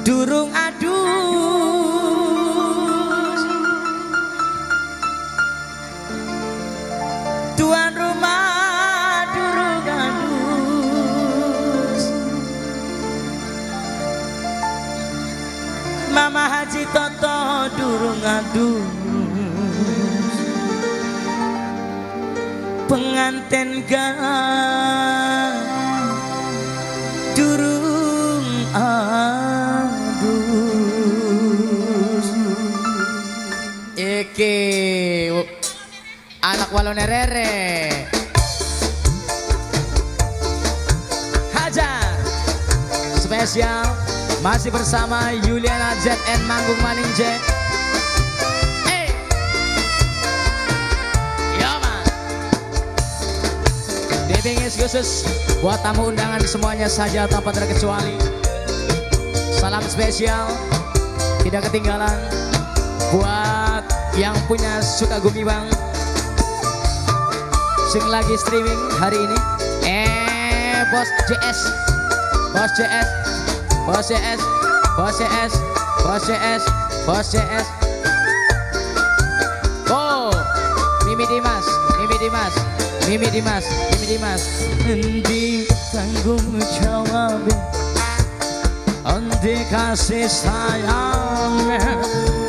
durung adus, tuan rumah durung adus, Mama Haji Toto durung adus, penganten gang durung adus. Iki anak walone Rere Hajar spesial masih bersama Yuliana ZN Manggung Maning J. Bingis khusus buat tamu undangan semuanya saja tanpa terkecuali. Salam spesial tidak ketinggalan buat yang punya Sukagumi Bang, sing lagi streaming hari ini. Bos JS, Bos JS, Bos JS, Bos JS, Bos JS, Bos JS. Oh, Mimi Dimas, Mimi Dimas, Mimi Dimas, Mimi Dimas. Endi tanggung jawab, endi kasih sayang,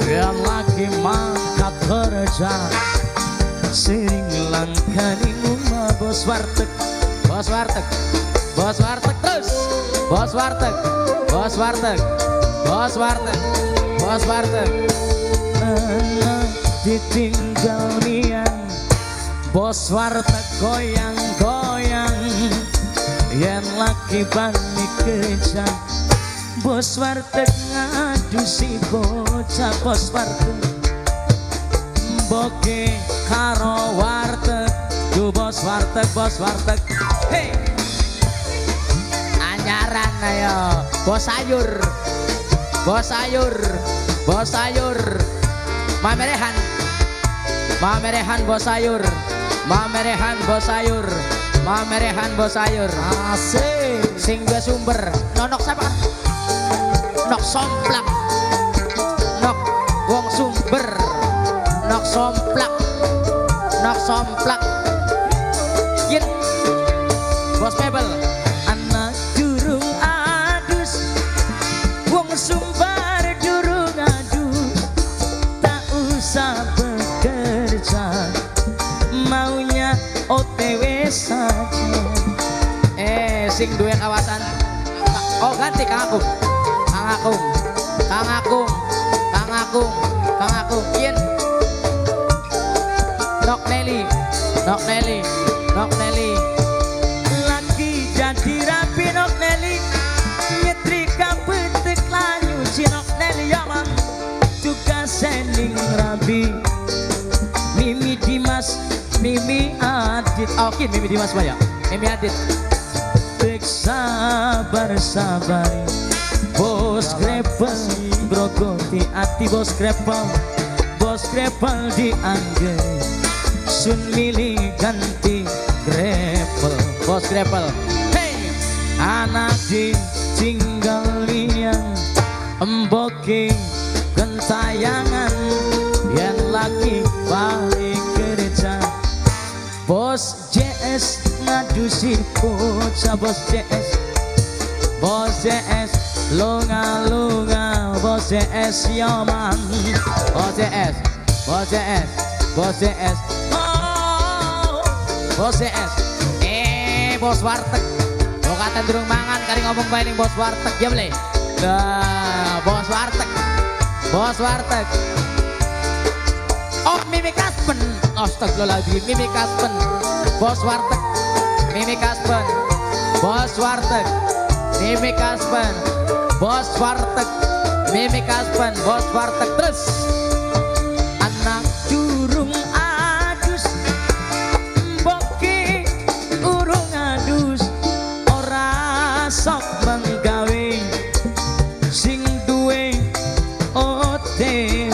yang lagi mangkat kerja, sering langkani rumah bos warteg, Bos warteg, bos warteg terus, bos warteg, bos warteg, bos warteg, bos warteg. anak ditinggal nian, bos warteg goyang-goyang, yang lagi balik kerja, bos warteg ngadu si bocah, bos warteg boke karo warteg, du bos warteg, bos warteg. Hey, Anyaran ayo, bos sayur, bos sayur, bos sayur. Mamerehan, mamerehan bos sayur, mamerehan bos sayur, mamerehan bos sayur. asik. Sing dua sumber, nonok siapa? Nok somplak, nok wong sumber, nok somplak, nok somplak. Yin, bos mebel. Anak durung adus, wong sumbar durung adus, tak usah bekerja, maunya OTW saja. Sing duwe kawasan. Oh ganti Kang Agung, Kang Agung, Kang Agung, Kang Agung, Kang Agung. Yin, Nok Nelly, Nok Nelly, Nok Nelly. Lagi jadi rapi Nok Nelly, nyetrika betek lanyu Cinok Nelly yaman, tugas sending rapi. Mimi Dimas, Mimi Adit, Oke, Mimi Dimas Baya, Mimi Adit. bek sabar-sabar, bos grepel grogoti ati, bos grepel diangger, sun milih ganti grepel, Bos Grepel. hey, anak ditinggal liang, emboki gentayangan, yang lagi balik kerja, bos JS ngadusi bocah, bos JS, bos JS lunga-lunga, bos JS yaman, Bos JS, Bos JS, Bos JS, oh, Bos JS. Bos warteg. Mau kata durung mangan kari ngomong bae ning bos warteg ya boleh. Nah, bos warteg. Bos warteg. Oh, Mimi Kaspen. Astagfirullahaladzim, Mimi Kaspen. Bos warteg. Mimi Kaspen. Bos warteg. Mimi Kaspen. Bos warteg. Mimi Kaspen. Bos warteg terus. anak durung adus, mboki urung adus, ora sok menggawe, sing duwe OTW.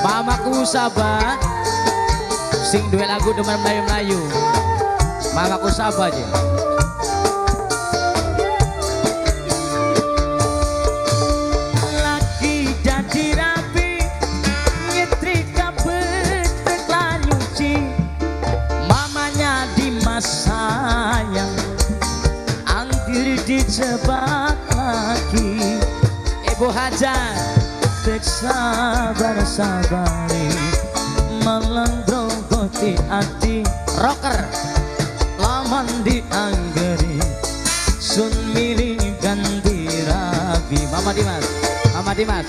Mamaku sabar, sing duwe lagu demen Melayu-Melayu. Mamaku sabar aja. dijebak lagi. Ibu Hajar, Tek sabar-sabari melenggoti ati rocker, laman dianggeri sun milih ganti rabi. Mama Dimas, Mama Dimas.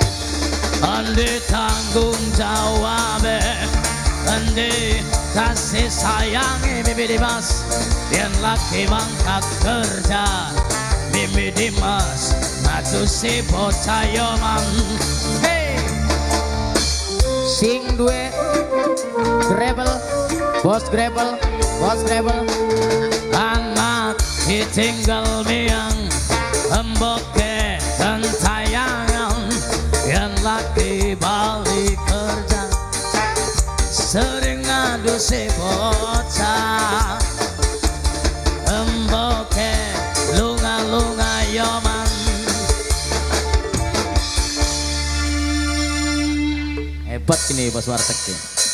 Andi tanggung jawab, andi kasih sayang Mimi Dimas, yang laki mangkat kerja Mimi Dimas ngadu si bocah yoman. Hey, sing duwe Grebel, Bos Grebel, Bos Grebel. Anak ditinggal miang emboke dan tayangan, yang laki balik kerja sering ngadu si bocah emboke lunga-lunga yoman. Hebat ini Bos Warteg.